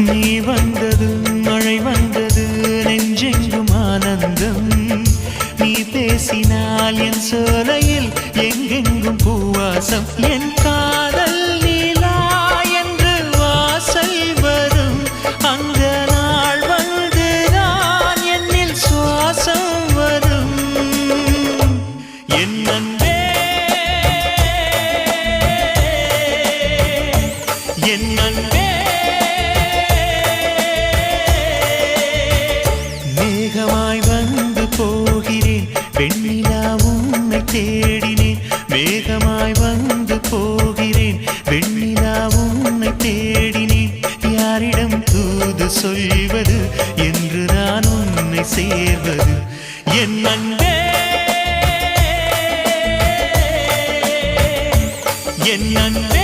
நீ வந்தது மழை வந்தது நெஞ்செங்கும் ஆனந்தம் நீ பேசினால் என் சோலையில் எங்கெங்கும் பூவாசம் என் காதல் நீலா என்று வாசல் வரும் அந்த நாள் வந்து நான் என்னில் சுவாசம் வரும் என் அன்பே என் அன்பே மேகமாய் வந்து போகிறேன் வெண்ணிலா உன்னை தேடினேன் மேகமாய் வந்து போகிறேன் வெண்ணிலா உன்னை தேடினேன் யாரிடம் தூது சொல்வது என்று நான் உன்னை சேர்வது என் அன்பே என் அன்பே